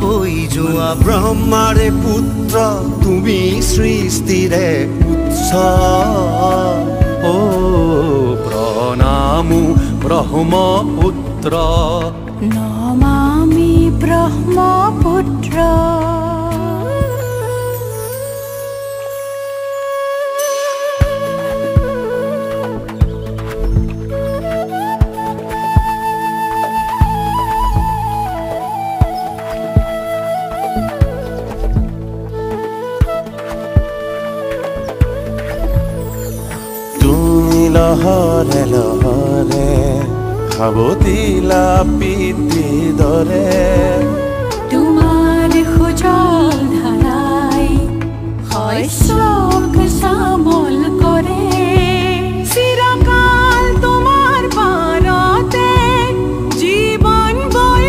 বই যোৱা ব্ৰহ্মাৰে পুত্ৰ তুমি সৃষ্টিৰে উৎস ও প্ৰণামো ব্ৰহ্মপুত্ৰ নমামি ব্ৰহ্মপুত্ৰ লহৰে লহৰে সাৱতিলা পিতৃ দৰে